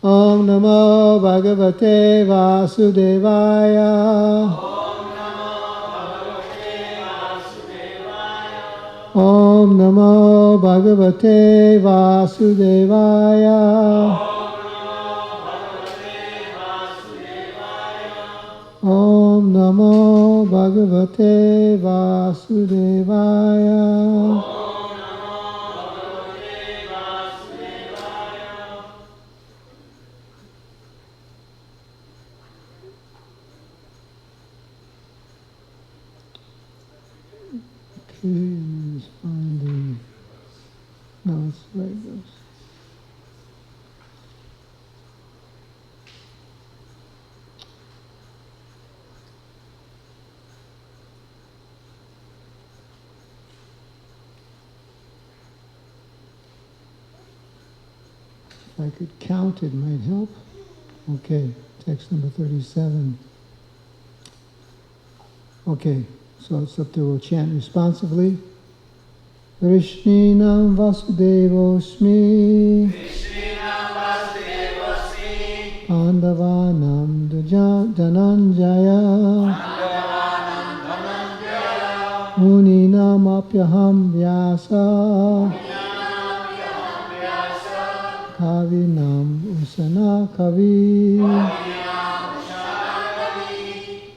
Om Namo Bhagavate Vasudevaya. Om Namo Bhagavate Vasudevaya. Om Namo Bhagavate Vasudevaya. Let's find the... No, it's right. It goes. If I could count, it might help. Okay, text number 37. Okay. So it's up there, we'll chant responsively. Vrishninam Vasudevosmi. Vrishninam Vasudevosmi. Pandavanam Dhananjaya. Pandavanam Dhananjaya. Muninam Apyaham Vyasa. Muninam Apyaham Vyasa. Kavinam Usana Kavi. Kavinam Usana Kavi.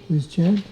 Please chant.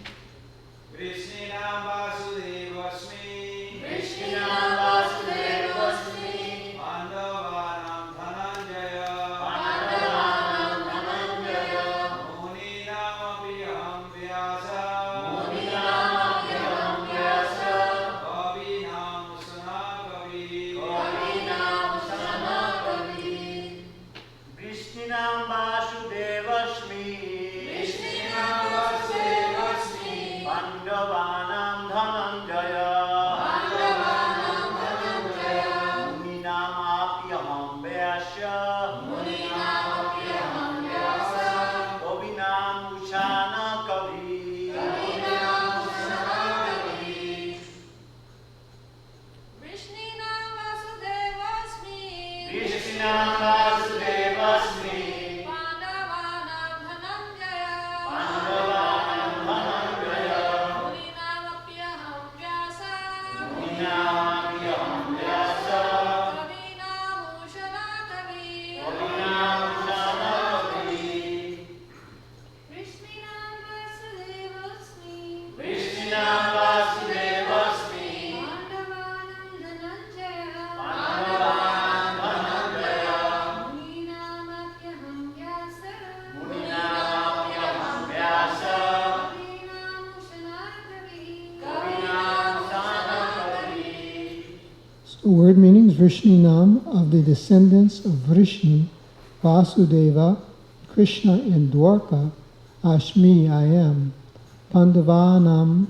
Word meanings: Vrishninam, of the descendants of Vrishni, Vasudeva, Krishna in Dwarka, Ashmi, I am, Pandavanam,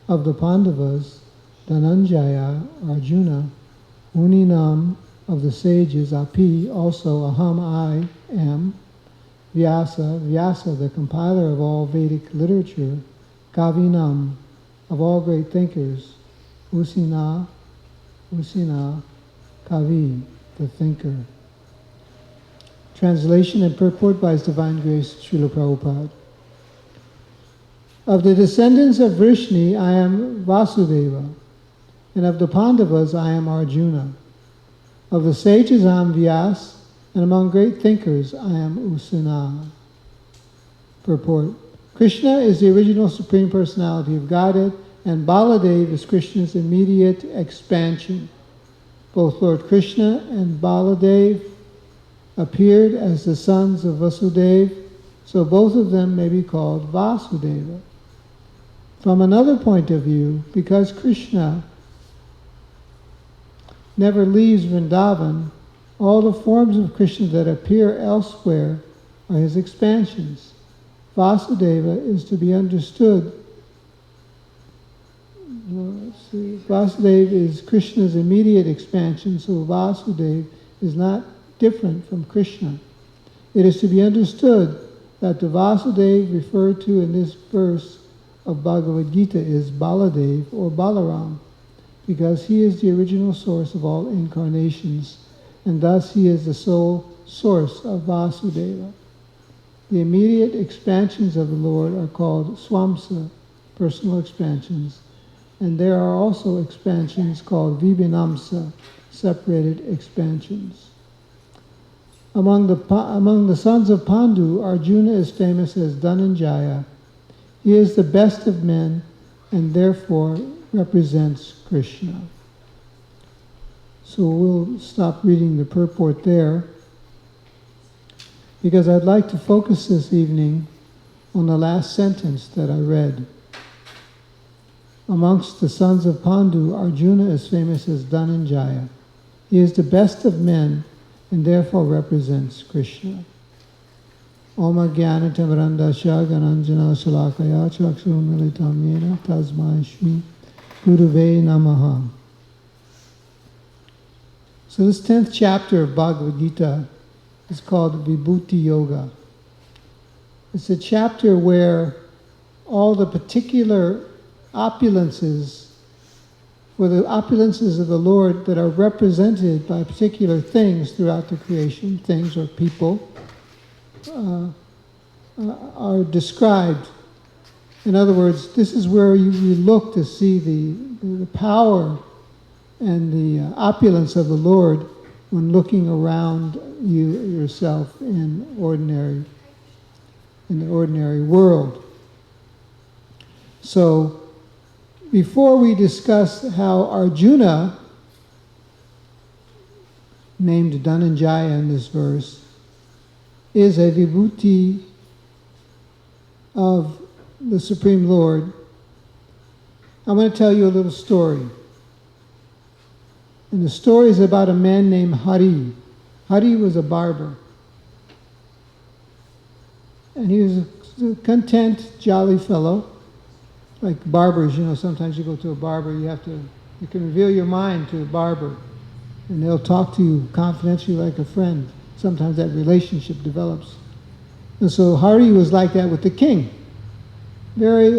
of the Pandavas, Dhananjaya, Arjuna, Muninam, of the sages, Api, also Aham, I am, Vyasa, Vyasa, the compiler of all Vedic literature, Kavinam, of all great thinkers, Usina, Kavi, the thinker. Translation and purport by His Divine Grace, Srila Prabhupada. Of the descendants of Vrishni, I am Vasudeva, and of the Pandavas, I am Arjuna. Of the sages, I am Vyas, and among great thinkers, I am Usina. Purport. Krishna is the original Supreme Personality of Godhead, and Baladev is Krishna's immediate expansion. Both Lord Krishna and Baladev appeared as the sons of Vasudeva, so both of them may be called Vasudeva. From another point of view, because Krishna never leaves Vrindavan, all the forms of Krishna that appear elsewhere are his expansions. Vasudeva is to be understood. Vasudeva is Krishna's immediate expansion, so Vasudeva is not different from Krishna. It is to be understood that the Vasudeva referred to in this verse of Bhagavad Gita is Baladev or Balaram, because he is the original source of all incarnations, and thus he is the sole source of Vasudeva. The immediate expansions of the Lord are called swamsa, personal expansions, and there are also expansions called vibhinamsa, separated expansions. Among the sons of Pandu, Arjuna is famous as Dhananjaya. He is the best of men and therefore represents Krishna. So we'll stop reading the purport there, because I'd like to focus this evening on the last sentence that I read. Amongst the sons of Pandu, Arjuna is famous as Dhananjaya. He is the best of men and therefore represents Krishna. Om Jnanatam Randasya Gananjana Shalakaya Chakshurumilitam Yena Tasmai Shri Gurave Namaha. So this 10th chapter of Bhagavad Gita is called Bhakti Yoga. It's a chapter where all the particular opulences, or the opulences of the Lord that are represented by particular things throughout the creation, things or people, are described. In other words, this is where you look to see the power and the opulence of the Lord when looking around you yourself in the ordinary world. So, before we discuss how Arjuna, named Dhananjaya in this verse, is a vibhuti of the Supreme Lord, I'm going to tell you a little story. And the story is about a man named Hari. Hari was a barber. And he was a content, jolly fellow. Like barbers, sometimes you go to a barber, you can reveal your mind to a barber. And they'll talk to you confidentially like a friend. Sometimes that relationship develops. And so Hari was like that with the king. Very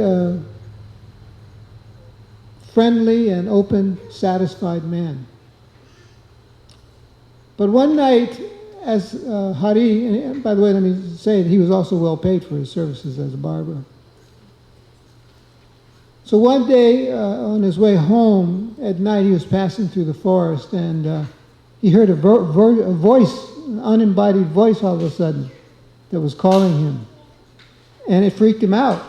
friendly and open, satisfied man. But one night, as Hari, and by the way, let me say that he was also well paid for his services as a barber. So one day, on his way home at night, he was passing through the forest, and he heard a voice, an unembodied voice all of a sudden, that was calling him. And it freaked him out,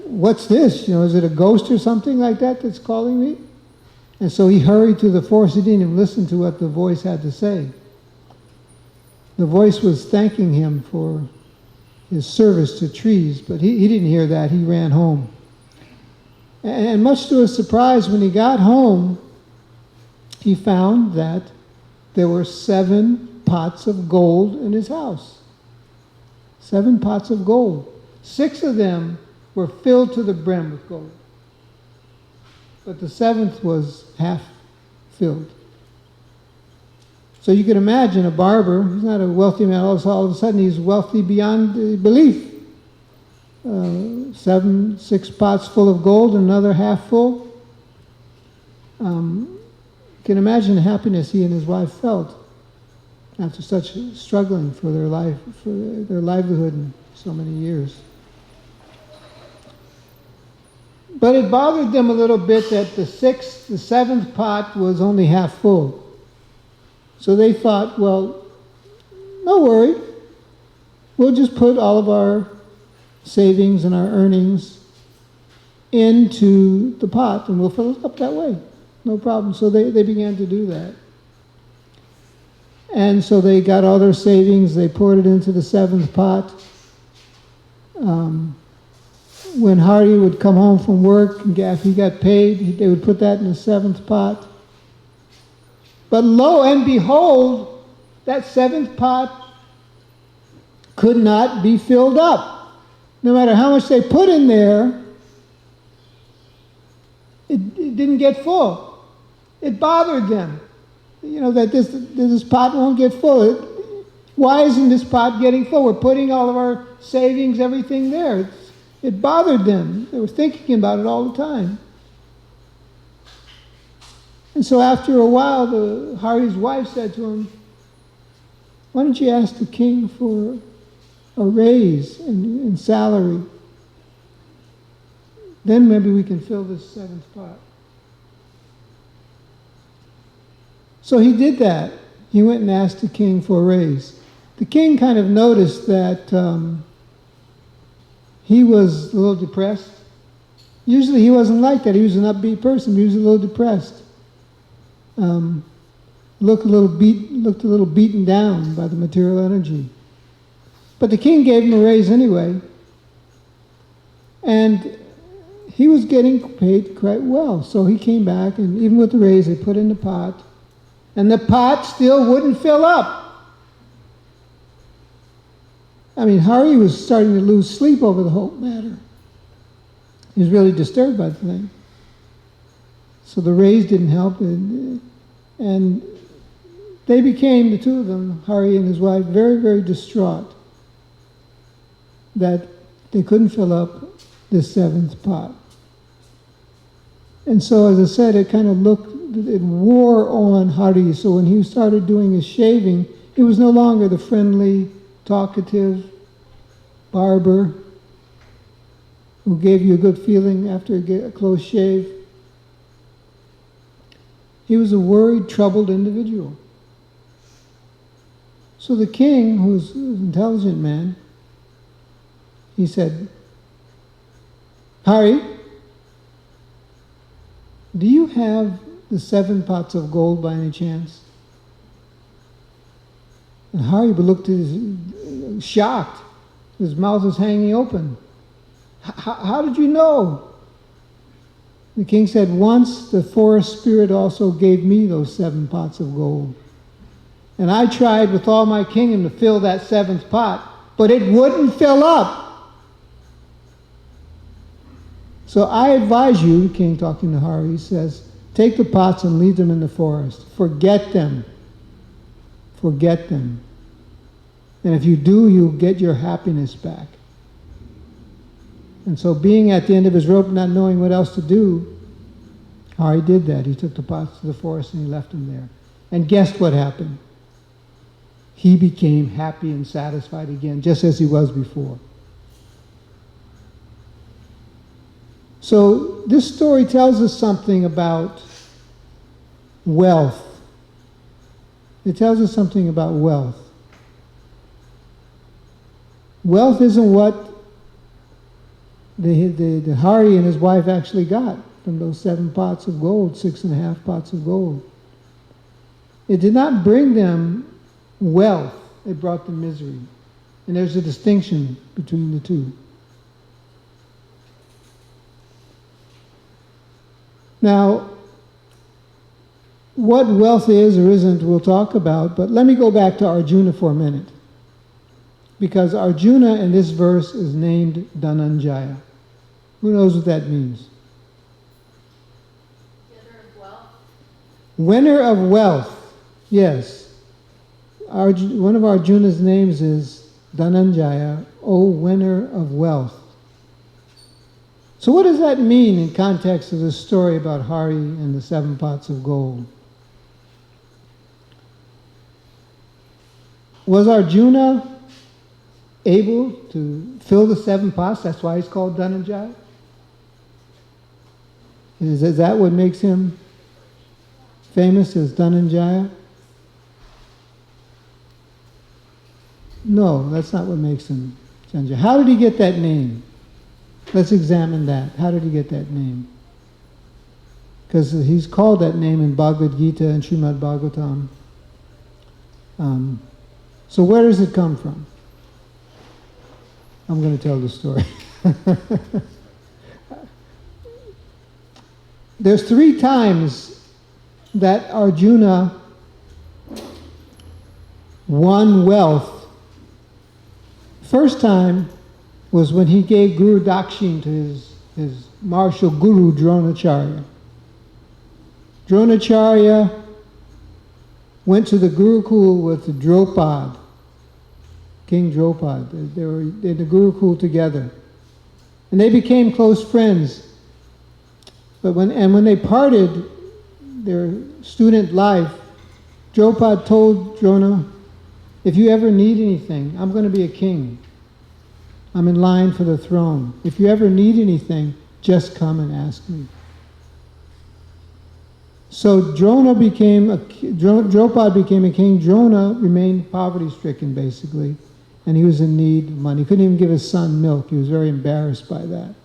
What's this? Is it a ghost or something like that that's calling me? And so he hurried to the forest. He didn't even listen to what the voice had to say. The voice was thanking him for his service to trees, but he didn't hear that. He ran home. And much to his surprise, when he got home, he found that there were 7 pots of gold in his house. 7 pots of gold. 6 of them were filled to the brim with gold. But the 7th was half filled. So you can imagine a barber, he's not a wealthy man, all of a sudden he's wealthy beyond belief. 6 pots full of gold, another half full. You can imagine the happiness he and his wife felt after such struggling for their life, for their livelihood in so many years. But it bothered them a little bit that the 7th pot was only half full. So they thought, well, no worry. We'll just put all of our savings and our earnings into the pot and we'll fill it up that way. No problem. So they began to do that. And so they got all their savings, they poured it into the 7th pot. When Hari would come home from work, if he got paid, they would put that in the 7th pot. But lo and behold, that 7th pot could not be filled up. No matter how much they put in there, it didn't get full. It bothered them. That this pot won't get full. Why isn't this pot getting full? We're putting all of our savings, everything there. It bothered them. They were thinking about it all the time. And so after a while, Hari's wife said to him, why don't you ask the king for a raise in salary? Then maybe we can fill this seventh pot. So he did that. He went and asked the king for a raise. The king kind of noticed that he was a little depressed. Usually he wasn't like that. He was an upbeat person, but he was a little depressed. Looked a little beaten down by the material energy. But the king gave him a raise anyway. And he was getting paid quite well. So he came back, and even with the raise, they put in the pot. And the pot still wouldn't fill up. I mean, Hari was starting to lose sleep over the whole matter. He was really disturbed by the thing. So the raise didn't help. And they became, the two of them, Hari and his wife, very, very distraught that they couldn't fill up this seventh pot. And so, as I said, it wore on Hari. So when he started doing his shaving, he was no longer the friendly, talkative barber who gave you a good feeling after a close shave. He was a worried, troubled individual. So the king, who's an intelligent man, he said, Hari, do you have the 7 pots of gold by any chance? And Hari looked shocked. His mouth was hanging open. How did you know? The king said, once the forest spirit also gave me those 7 pots of gold. And I tried with all my kingdom to fill that 7th pot, but it wouldn't fill up. So I advise you, the king talking to Hari, says, take the pots and leave them in the forest. Forget them. Forget them. And if you do, you'll get your happiness back. And so being at the end of his rope, not knowing what else to do, Hari did that. He took the pots to the forest and he left them there. And guess what happened? He became happy and satisfied again, just as he was before. So this story tells us something about wealth. It tells us something about wealth. Wealth isn't what the Hari and his wife actually got from those 7 pots of gold, 6.5 pots of gold. It did not bring them wealth, it brought them misery. And there's a distinction between the two. Now, what wealth is or isn't, we'll talk about, but let me go back to Arjuna for a minute. Because Arjuna in this verse is named Dhananjaya. Who knows what that means? Winner of wealth. Winner of wealth, yes. One of Arjuna's names is Dhananjaya, O winner of wealth. So what does that mean in context of this story about Hari and the 7 pots of gold? Was Arjuna able to fill the 7 pots? That's why he's called Dhananjaya? Is that what makes him famous as Dhananjaya? No, that's not what makes him Dhananjaya. How did he get that name? Let's examine that. How did he get that name? Because he's called that name in Bhagavad Gita and Srimad Bhagavatam. So where does it come from? I'm going to tell the story. There's 3 times that Arjuna won wealth. First time was when he gave Guru Dakshin to his martial guru Dronacharya. Dronacharya went to the Gurukul with Draupad, King Draupad. They were in the Gurukul together. And they became close friends. But when they parted, their student life, Draupadi told Drona, if you ever need anything, I'm going to be a king. I'm in line for the throne. If you ever need anything, just come and ask me. So Draupadi became a king. Drona remained poverty-stricken, basically, and he was in need of money. He couldn't even give his son milk. He was very embarrassed by that.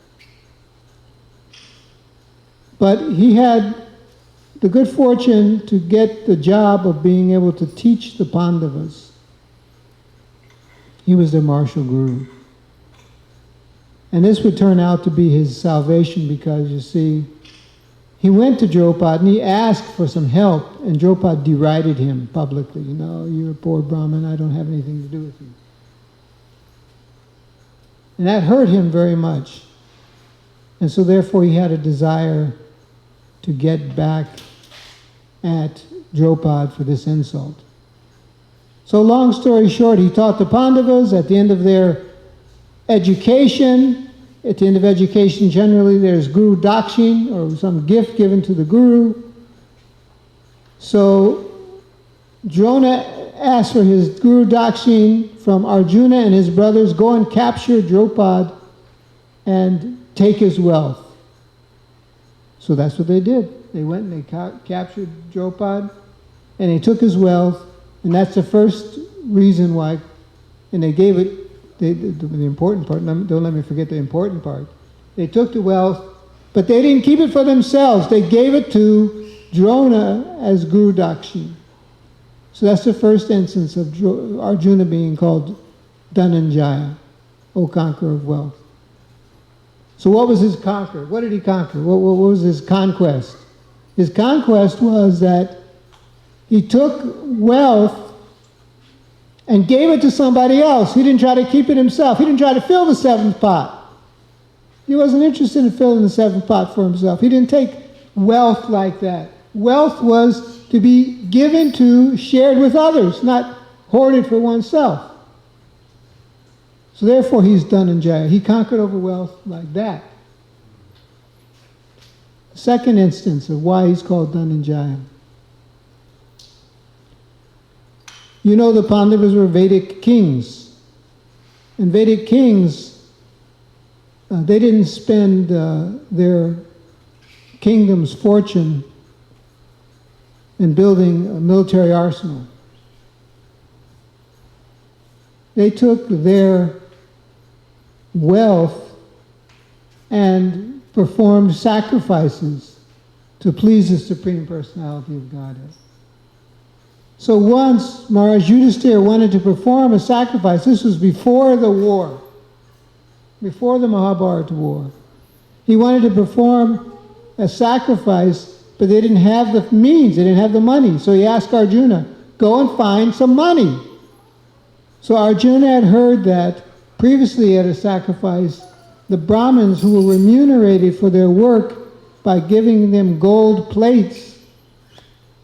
But he had the good fortune to get the job of being able to teach the Pandavas. He was their martial guru. And this would turn out to be his salvation because, you see, he went to Draupadi and he asked for some help, and Draupadi derided him publicly. You know, you're a poor Brahmin, I don't have anything to do with you. And that hurt him very much. And so therefore he had a desire to get back at Draupadi for this insult. So long story short, he taught the Pandavas at the end of their education. At the end of education, generally, there's Guru Dakshin, or some gift given to the Guru. So Drona asked for his Guru Dakshin from Arjuna and his brothers, go and capture Draupadi and take his wealth. So that's what they did. They went and they captured Draupadi, and they took his wealth, and that's the first reason why, and they gave it. The important part, don't let me forget the important part. They took the wealth, but they didn't keep it for themselves. They gave it to Drona as Guru Dakshin. So that's the first instance of Arjuna being called Dhananjaya, O conqueror of wealth. So what was his conquer? What did he conquer? What was his conquest? His conquest was that he took wealth and gave it to somebody else. He didn't try to keep it himself. He didn't try to fill the seventh pot. He wasn't interested in filling the seventh pot for himself. He didn't take wealth like that. Wealth was to be given to, shared with others, not hoarded for oneself. So therefore he's Dhananjaya. He conquered over wealth like that. Second instance of why he's called Dhananjaya. You know the Pandavas were Vedic kings. And Vedic kings, they didn't spend their kingdom's fortune in building a military arsenal. They took their wealth and performed sacrifices to please the Supreme Personality of Godhead. So once Maharaj Yudhisthira wanted to perform a sacrifice, this was before the war, before the Mahabharata war. He wanted to perform a sacrifice, but they didn't have the means, they didn't have the money. So he asked Arjuna, go and find some money. So Arjuna had heard that previously at a sacrifice, the Brahmins who were remunerated for their work by giving them gold plates,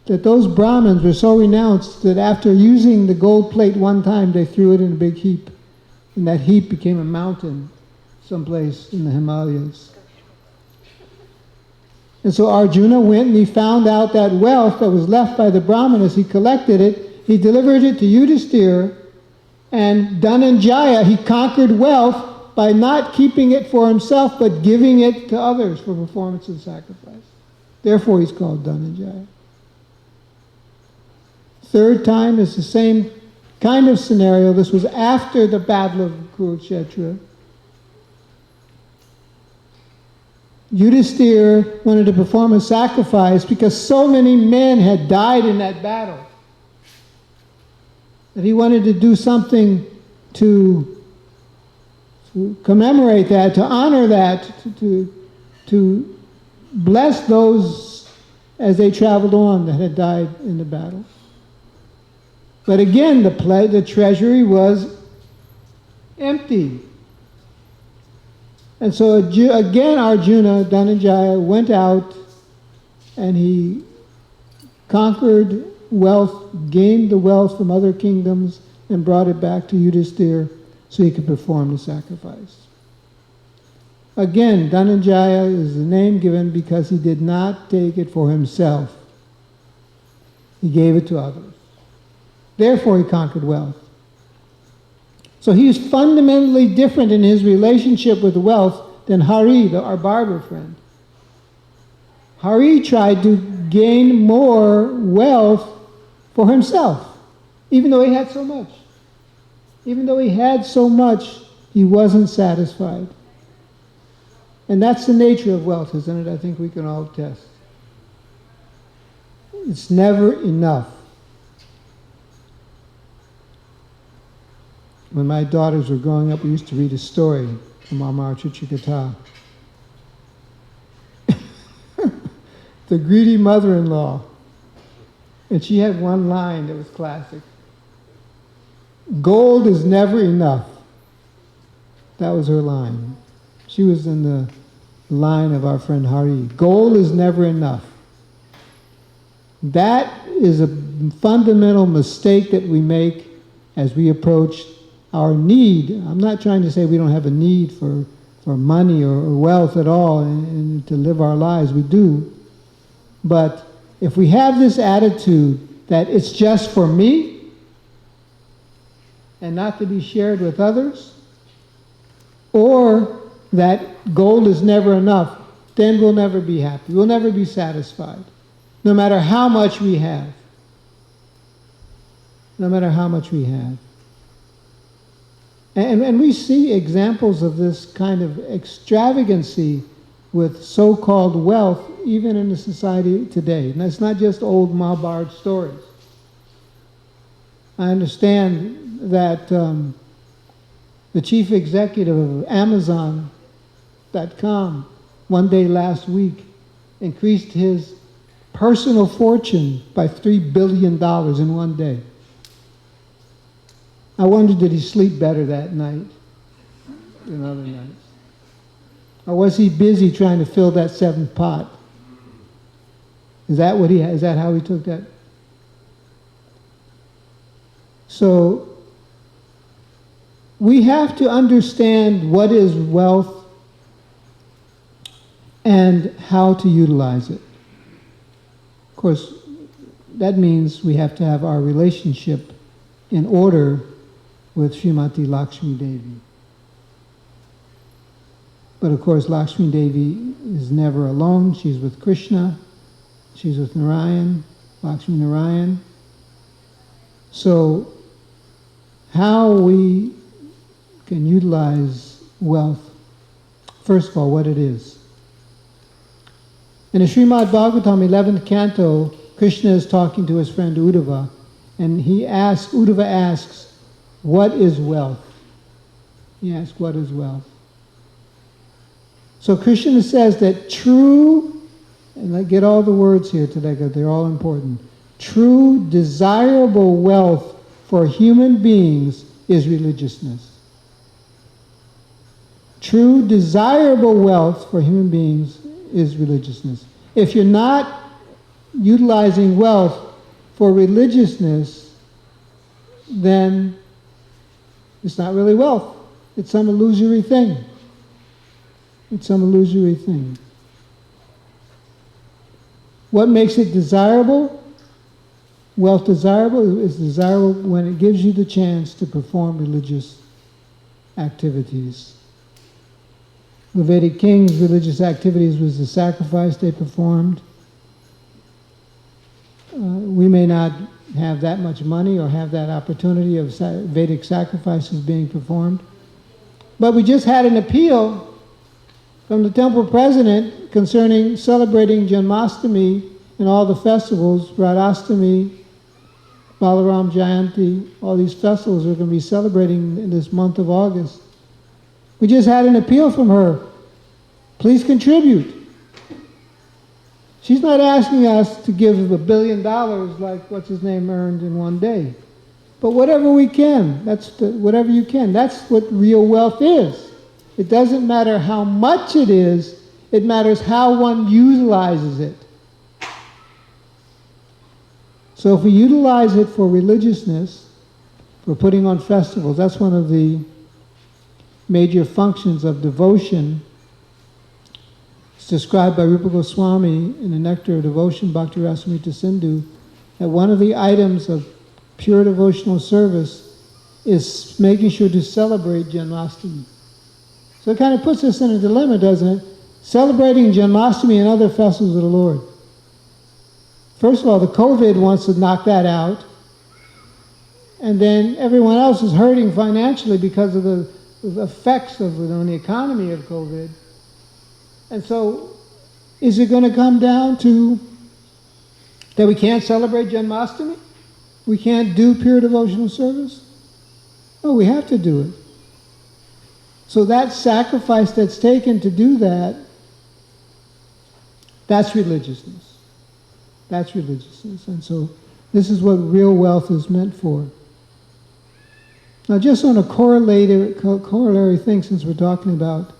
that those Brahmins were so renounced that after using the gold plate one time, they threw it in a big heap. And that heap became a mountain someplace in the Himalayas. And so Arjuna went and he found out that wealth that was left by the Brahmanas. He collected it, he delivered it to Yudhisthira, and Dhananjaya, he conquered wealth by not keeping it for himself, but giving it to others for performance and sacrifice. Therefore he's called Dhananjaya. Third time is the same kind of scenario. This was after the Battle of Kurukshetra. Yudhisthira wanted to perform a sacrifice because so many men had died in that battle that he wanted to do something to commemorate that, to honor that, to bless those as they traveled on that had died in the battle. But again, the treasury was empty. And so again, Arjuna, Dhananjaya, went out and he conquered wealth, gained the wealth from other kingdoms, and brought it back to Yudhisthira so he could perform the sacrifice. Again, Dhananjaya is the name given because he did not take it for himself. He gave it to others. Therefore, he conquered wealth. So he is fundamentally different in his relationship with wealth than Hari, our barber friend. Hari tried to gain more wealth for himself, even though he had so much. Even though he had so much, he wasn't satisfied. And that's the nature of wealth, isn't it? I think we can all attest. It's never enough. When my daughters were growing up, we used to read a story from Amar Chichikata. The greedy mother-in-law. And she had one line that was classic. Gold is never enough. That was her line. She was in the line of our friend Hari. Gold is never enough. That is a fundamental mistake that we make as we approach our need. I'm not trying to say we don't have a need for money or wealth at all and to live our lives. We do. But if we have this attitude that it's just for me and not to be shared with others, or that gold is never enough, then we'll never be happy. We'll never be satisfied, no matter how much we have. No matter how much we have. And we see examples of this kind of extravagancy with so-called wealth, even in the society today. And it's not just old Mahabharata stories. I understand that the chief executive of Amazon.com one day last week increased his personal fortune by $3 billion in one day. I wondered, did he sleep better that night than other nights? Or was he busy trying to fill that seventh pot? Is that how he took that? So we have to understand what is wealth and how to utilize it. Of course, that means we have to have our relationship in order with Srimati Lakshmi Devi. But of course, Lakshmi Devi is never alone. She's with Krishna. She's with Narayan, Lakshmi Narayan. So how we can utilize wealth, first of all, what it is. In the Srimad Bhagavatam, 11th canto, Krishna is talking to his friend Uddhava, and Uddhava asks, what is wealth? He asks, what is wealth? So Krishna says that true, and I get all the words here today because they're all important, true desirable wealth for human beings is religiousness. True desirable wealth for human beings is religiousness. If you're not utilizing wealth for religiousness, then it's not really wealth. It's some illusory thing. It's some illusory thing. What makes it desirable? Wealth desirable is desirable when it gives you the chance to perform religious activities. The Vedic kings' religious activities was the sacrifice they performed. We may not have that much money or have that opportunity of Vedic sacrifices being performed. But we just had an appeal from the temple president concerning celebrating Janmashtami and all the festivals, Radhastami, Balaram Jayanti, all these festivals we're going to be celebrating in this month of August. We just had an appeal from her. Please contribute. She's not asking us to give $1 billion like what's his name earned in one day. But whatever we can, whatever you can. That's what real wealth is. It doesn't matter how much it is, it matters how one utilizes it. So if we utilize it for religiousness, for putting on festivals, that's one of the major functions of devotion. It's described by Rupa Goswami in the Nectar of Devotion, Bhakti Rasamrita Sindhu, that one of the items of pure devotional service is making sure to celebrate Janmashtami. So it kind of puts us in a dilemma, doesn't it? Celebrating Janmashtami and other festivals of the Lord. First of all, the COVID wants to knock that out. And then everyone else is hurting financially because of the effects on the economy of COVID. And so, is it going to come down to that we can't celebrate Janmashtami? We can't do pure devotional service? No, we have to do it. So that sacrifice that's taken to do that, that's religiousness. That's religiousness. And so this is what real wealth is meant for. Now, just on a corollary thing, since we're talking about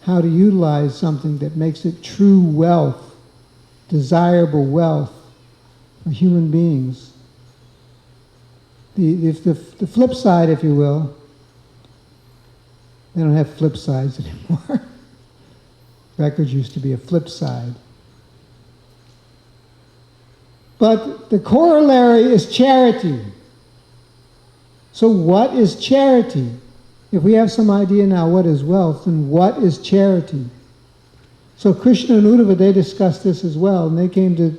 how to utilize something that makes it true wealth, desirable wealth for human beings, the flip side, if you will, they don't have flip sides anymore. Records used to be a flip side. But the corollary is charity. So what is charity? If we have some idea now what is wealth, then what is charity? So Krishna and Uddhava, they discussed this as well, and they came to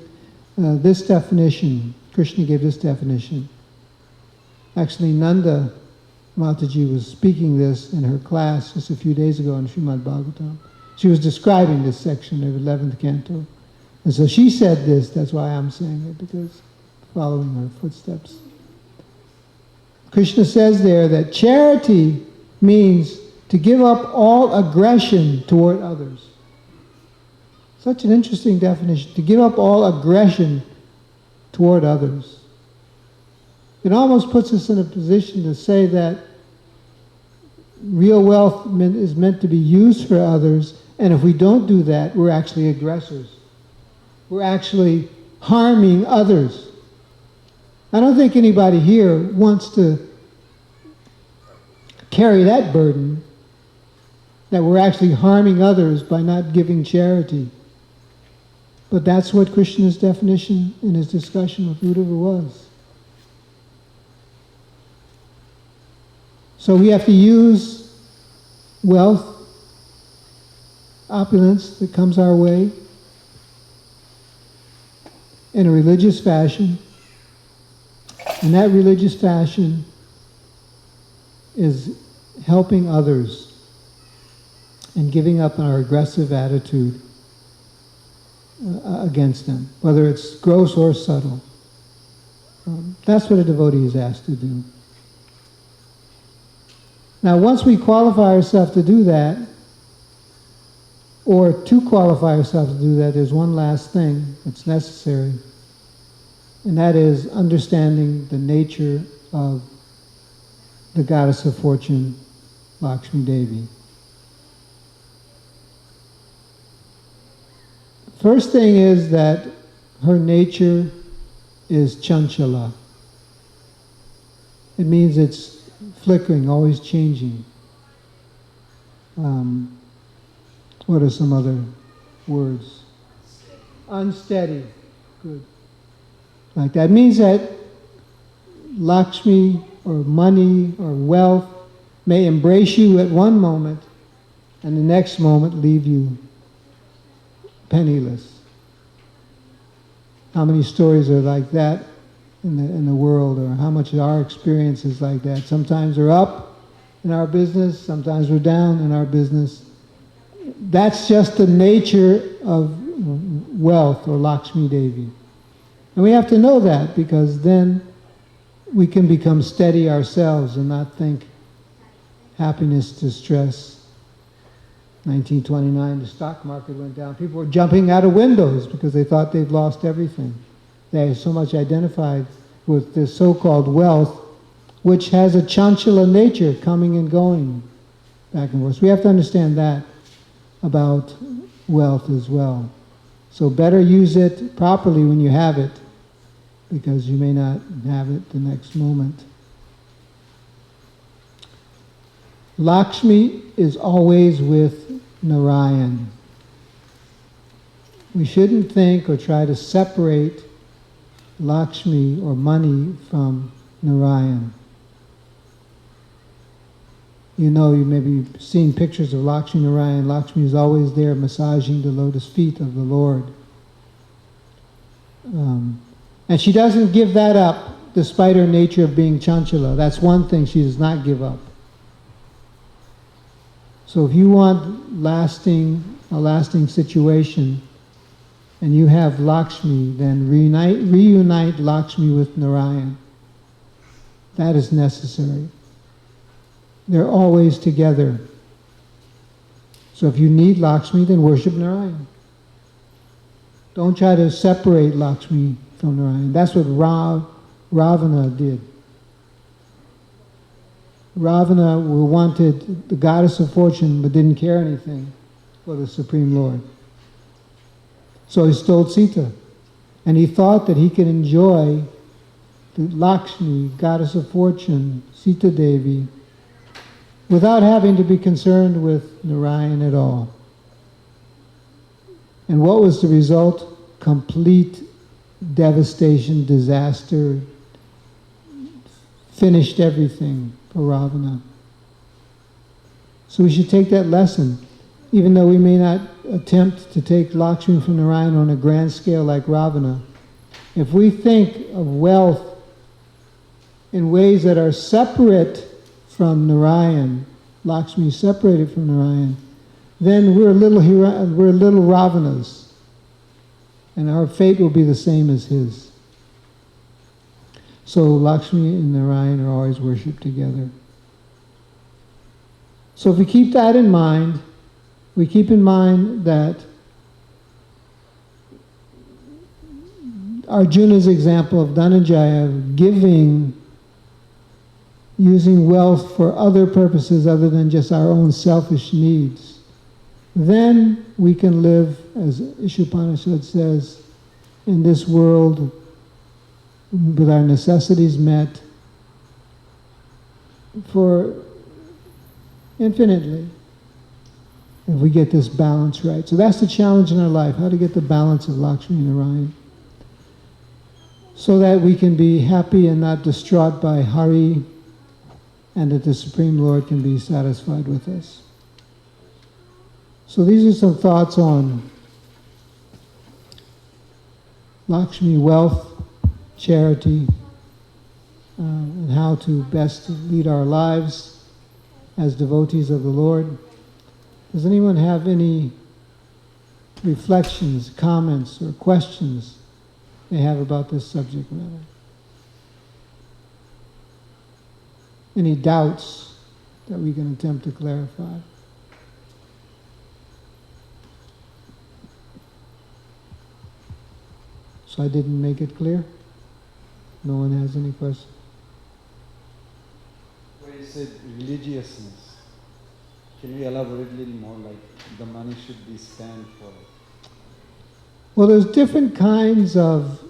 this definition. Krishna gave this definition. Actually, Nanda Mataji was speaking this in her class just a few days ago in Srimad Bhagavatam. She was describing this section of 11th canto. And so she said this, that's why I'm saying it, because following her footsteps. Krishna says there that charity means to give up all aggression toward others. Such an interesting definition, to give up all aggression toward others. It almost puts us in a position to say that real wealth is meant to be used for others, and if we don't do that, we're actually aggressors. We're actually harming others. I don't think anybody here wants to carry that burden, that we're actually harming others by not giving charity. But that's what Krishna's definition in his discussion with Uddhava was. So we have to use wealth, opulence that comes our way in a religious fashion. And that religious fashion is helping others and giving up our aggressive attitude against them, whether it's gross or subtle. That's what a devotee is asked to do. Now, once we qualify ourselves to do that, or to qualify ourselves to do that, there's one last thing that's necessary, and that is understanding the nature of the goddess of fortune, Lakshmi Devi. First thing is that her nature is chanchala. It means it's flickering, always changing. What are some other words? Unsteady. Good. Like that means that Lakshmi or money or wealth may embrace you at one moment and the next moment leave you penniless. How many stories are like that in the world, or how much of our experience is like that? Sometimes we're up in our business, sometimes we're down in our business. That's just the nature of wealth or Lakshmi Devi. And we have to know that, because then we can become steady ourselves and not think happiness to stress. 1929, the stock market went down. People were jumping out of windows because they thought they'd lost everything. They are so much identified with this so-called wealth, which has a chanchala nature, coming and going back and forth. So we have to understand that about wealth as well. So better use it properly when you have it, because you may not have it the next moment. Lakshmi is always with Narayan. We shouldn't think or try to separate Lakshmi or money from Narayan. You know, you maybe seen pictures of Lakshmi Narayan. Lakshmi is always there massaging the lotus feet of the Lord. And she doesn't give that up despite her nature of being chanchala. That's one thing she does not give up. So if you want a lasting situation, and you have Lakshmi, then reunite Lakshmi with Narayan. That is necessary. They're always together. So if you need Lakshmi, then worship Narayan. Don't try to separate Lakshmi from Narayan. That's what Ravana did. Ravana wanted the goddess of fortune but didn't care anything for the Supreme Lord. So he stole Sita. And he thought that he could enjoy the Lakshmi, goddess of fortune, Sita Devi, without having to be concerned with Narayan at all. And what was the result? Complete devastation, disaster, finished everything for Ravana. So we should take that lesson, even though we may not attempt to take Lakshmi from Narayan on a grand scale like Ravana. If we think of wealth in ways that are separate from Narayan, Lakshmi is separated from Narayan, then we're little Ravanas, and our fate will be the same as his. So Lakshmi and Narayan are always worshipped together. So if we keep that in mind, we keep in mind that Arjuna's example of Dhananjaya giving, using wealth for other purposes other than just our own selfish needs, then we can live, as Ishopanishad says, in this world with our necessities met for infinitely, if we get this balance right. So that's the challenge in our life, how to get the balance of Lakshmi and Narayan, so that we can be happy and not distraught by Hari, and that the Supreme Lord can be satisfied with us. So these are some thoughts on Lakshmi, wealth, charity, and how to best lead our lives as devotees of the Lord. Does anyone have any reflections, comments, or questions they have about this subject matter? Any doubts that we can attempt to clarify? So I didn't make it clear? No one has any questions? Where you said religiousness, can you elaborate a little more, like the money should be spent for? Well, there's different kinds of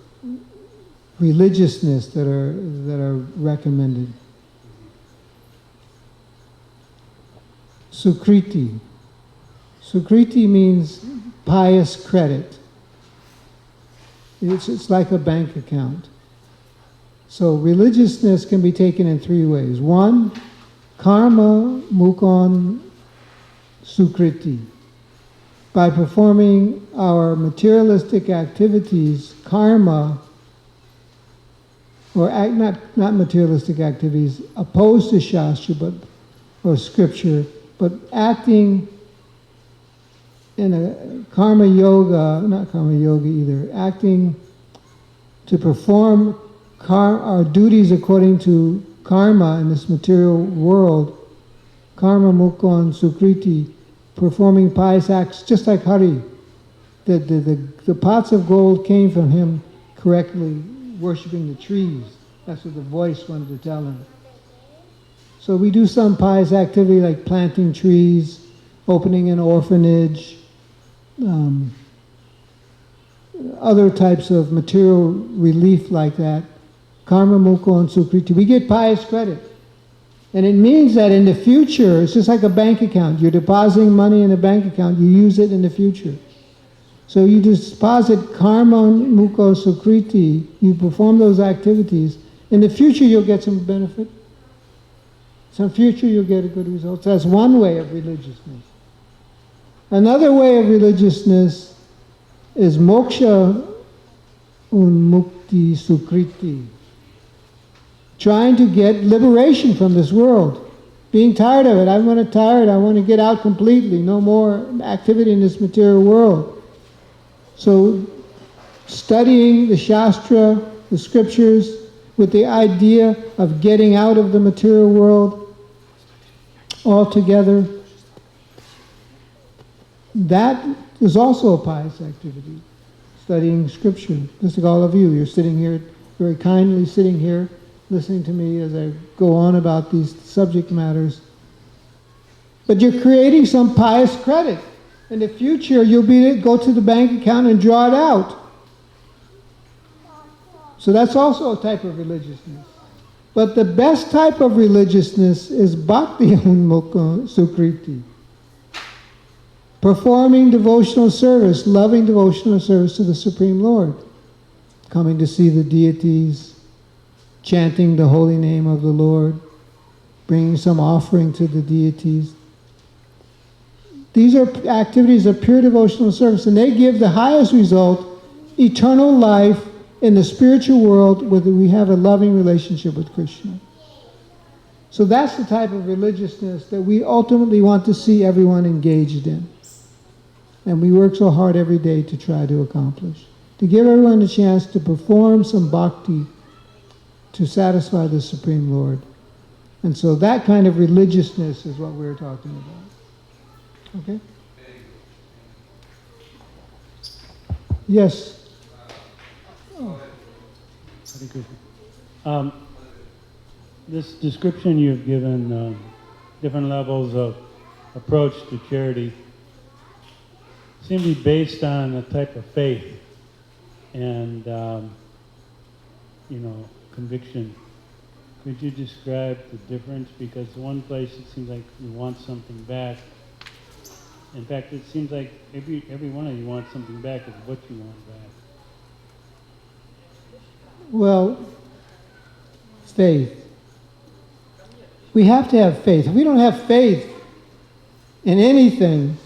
religiousness that are recommended. Sukriti. Sukriti means pious credit. It's like a bank account. So religiousness can be taken in three ways. One, karma mukon sukriti. By performing our materialistic activities, karma, or not materialistic activities, opposed to Shastra or Scripture, but acting in a karma yoga, not karma yoga either, acting to perform our duties according to karma in this material world, karma mukon sukriti, performing pious acts just like Hari. The pots of gold came from him correctly worshipping the trees. That's what the voice wanted to tell him. So we do some pious activity like planting trees, opening an orphanage, other types of material relief like that. Karma mukon sukriti. We get pious credit. And it means that in the future, it's just like a bank account. You're depositing money in a bank account, you use it in the future. So you deposit karma mukha sukriti, you perform those activities. In the future you'll get some benefit. Some future you'll get a good result. That's one way of religiousness. Another way of religiousness is moksha unmukti sukriti. Trying to get liberation from this world. Being tired of it. I want to get out completely. No more activity in this material world. So studying the Shastra, the scriptures, with the idea of getting out of the material world altogether, that is also a pious activity. Studying scripture. Just like all of you, you're sitting here, very kindly sitting here, listening to me as I go on about these subject matters. But you're creating some pious credit. In the future, you'll go to the bank account and draw it out. So that's also a type of religiousness. But the best type of religiousness is bhakti unmukha sukriti. Performing devotional service, loving devotional service to the Supreme Lord. Coming to see the deities, chanting the holy name of the Lord, bringing some offering to the deities. These are activities of pure devotional service, and they give the highest result, eternal life in the spiritual world where we have a loving relationship with Krishna. So that's the type of religiousness that we ultimately want to see everyone engaged in. And we work so hard every day to try to accomplish. To give everyone a chance to perform some bhakti to satisfy the Supreme Lord. And so that kind of religiousness is what we're talking about. Okay? Yes? Oh. This description you've given, different levels of approach to charity, seem to be based on a type of faith and, conviction. Could you describe the difference? Because one place it seems like you want something back. In fact, it seems like every one of you wants something back is what you want back. Well, faith. We have to have faith. If we don't have faith in anything,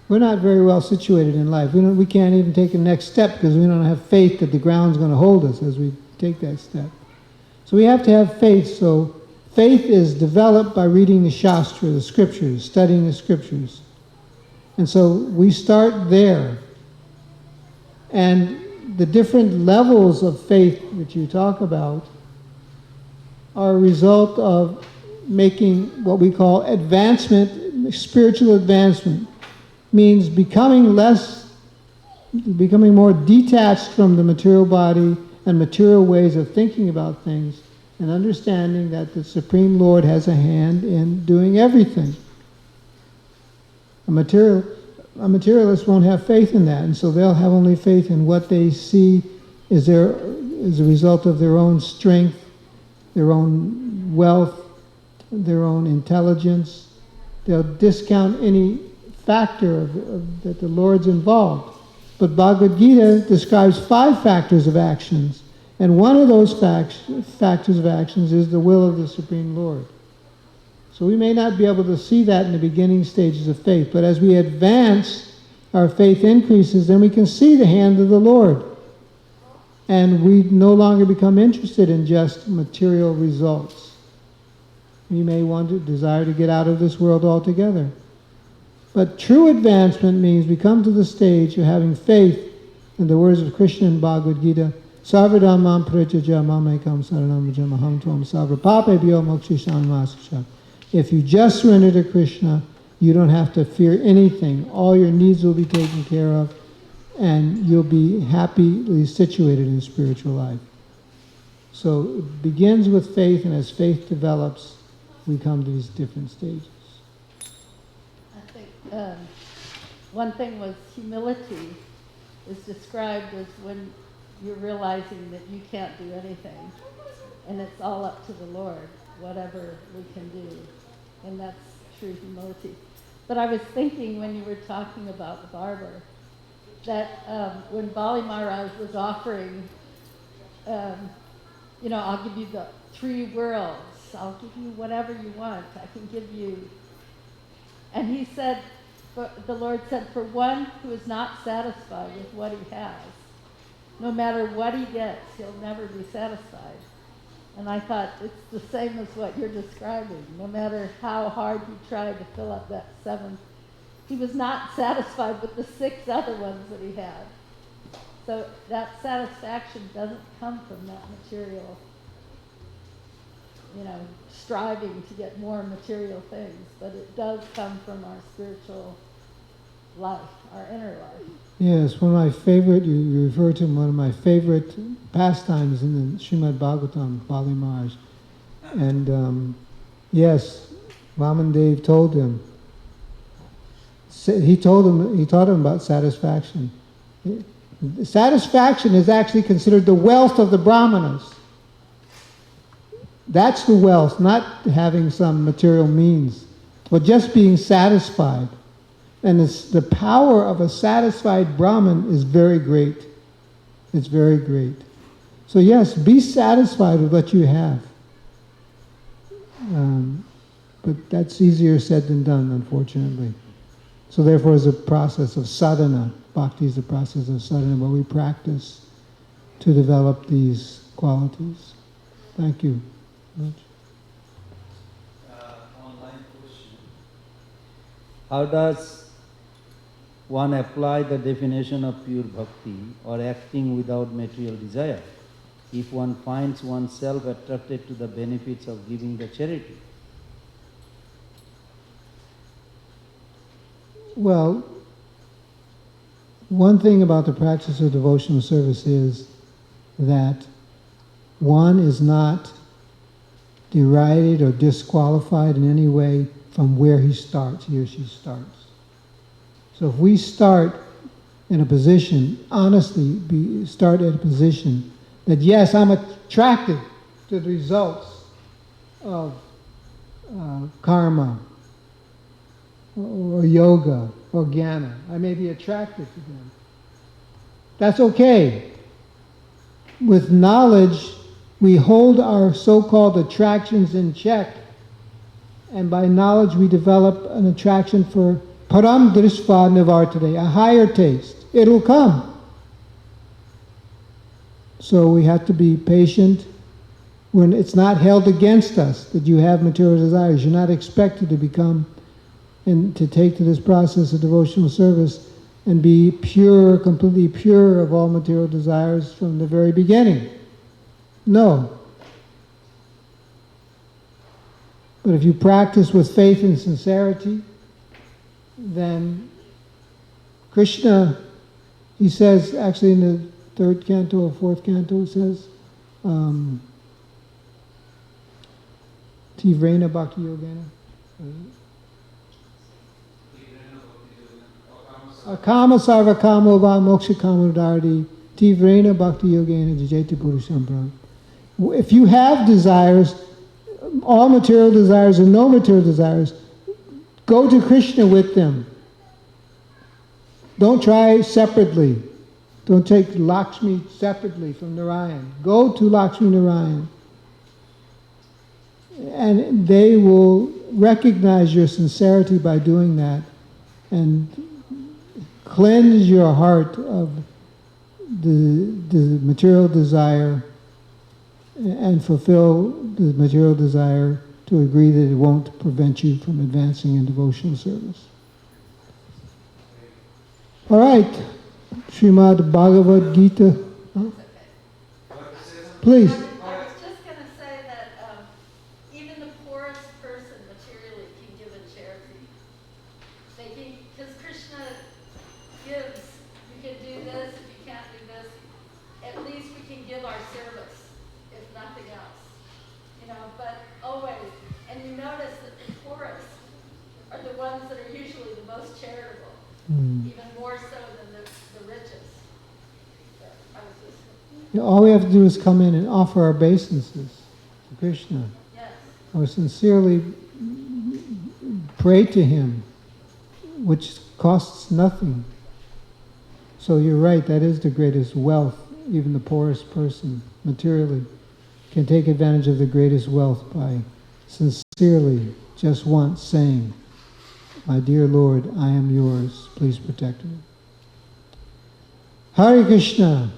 we're not very well situated in life. We can't even take the next step because we don't have faith that the ground's going to hold us as we take that step. So we have to have faith. So faith is developed by reading the Shastra, the scriptures, studying the scriptures. And so we start there. And the different levels of faith that you talk about are a result of making what we call advancement, spiritual advancement. Means becoming more detached from the material body and material ways of thinking about things, and understanding that the Supreme Lord has a hand in doing everything. A materialist won't have faith in that, and so they'll have only faith in what they see is a result of their own strength, their own wealth, their own intelligence. They'll discount any factor that the Lord's involved. But Bhagavad Gita describes 5 factors of actions, and one of those factors of actions is the will of the Supreme Lord. So we may not be able to see that in the beginning stages of faith, but as we advance, our faith increases, then we can see the hand of the Lord. And we no longer become interested in just material results. We may desire to get out of this world altogether. But true advancement means we come to the stage of having faith in the words of Krishna in Bhagavad Gita, Sarvadhamam prajaja mamekam saranam jamaham tvam sarvapapebhyo mokshishanmasasha. If you just surrender to Krishna, you don't have to fear anything. All your needs will be taken care of, and you'll be happily situated in spiritual life. So it begins with faith, and as faith develops, we come to these different stages. I think one thing was humility is described as when you're realizing that you can't do anything, and it's all up to the Lord, whatever we can do. And that's true humility. But I was thinking when you were talking about the barber, that when Bali Maharaj was offering, I'll give you the 3 worlds, I'll give you whatever you want, I can give you. And he said, the Lord said, for one who is not satisfied with what he has, no matter what he gets, he'll never be satisfied. And I thought, it's the same as what you're describing. No matter how hard he tried to fill up that 7th, he was not satisfied with the 6 other ones that he had. So that satisfaction doesn't come from that material, striving to get more material things, but it does come from our spiritual life, our inner life. Yes, one of my favorite, you refer to one of my favorite pastimes in the Srimad Bhagavatam, Bali Maharaj. And yes, Vamandev told him, he taught him about satisfaction. Satisfaction is actually considered the wealth of the Brahmanas. That's the wealth, not having some material means, but just being satisfied. And the power of a satisfied Brahman is very great. It's very great. So yes, be satisfied with what you have. But that's easier said than done, unfortunately. So therefore, it's a process of sadhana. Bhakti is a process of sadhana, where we practice to develop these qualities. Thank you. Online question. How does one apply the definition of pure bhakti or acting without material desire if one finds oneself attracted to the benefits of giving the charity? Well, one thing about the practice of devotional service is that one is not derided or disqualified in any way from where he or she starts. So if we start in a position, honestly, start at a position that, yes, I'm attracted to the results of karma, or yoga, or jnana. I may be attracted to them. That's okay. With knowledge, we hold our so-called attractions in check. And by knowledge, we develop an attraction for param drishva nivartade, a higher taste. It'll come. So we have to be patient when it's not held against us that you have material desires. You're not expected to become and to take to this process of devotional service and be pure, completely pure of all material desires from the very beginning. No. But if you practice with faith and sincerity, then Krishna, he says, actually in the 3rd canto or 4th canto, it says, Tivrena Bhakti Yogena. Akama sarva kamo va moksha kamo dhardi tivrena bhakti yogena jajeti purusham brahm. If you have desires, all material desires and no material desires, go to Krishna with them. Don't try separately. Don't take Lakshmi separately from Narayan. Go to Lakshmi Narayan. And they will recognize your sincerity by doing that and cleanse your heart of the material desire and fulfill the material desire to agree that it won't prevent you from advancing in devotional service. All right, Srimad Bhagavad Gita. Huh? Please. I was just going to say that even the poorest person materially can give a charity. Because Krishna gives, you can do this, if you can't do this, at least we can give our service, if nothing else. But always, and you notice that the poorest are the ones that are usually the most charitable, even more so than the richest. I was just... All we have to do is come in and offer our obeisances to Krishna. Yes. Or sincerely pray to him, which costs nothing. So you're right, that is the greatest wealth. Even the poorest person, materially, can take advantage of the greatest wealth by sincerely, just once saying, "My dear Lord, I am yours, please protect me." Hare Krishna.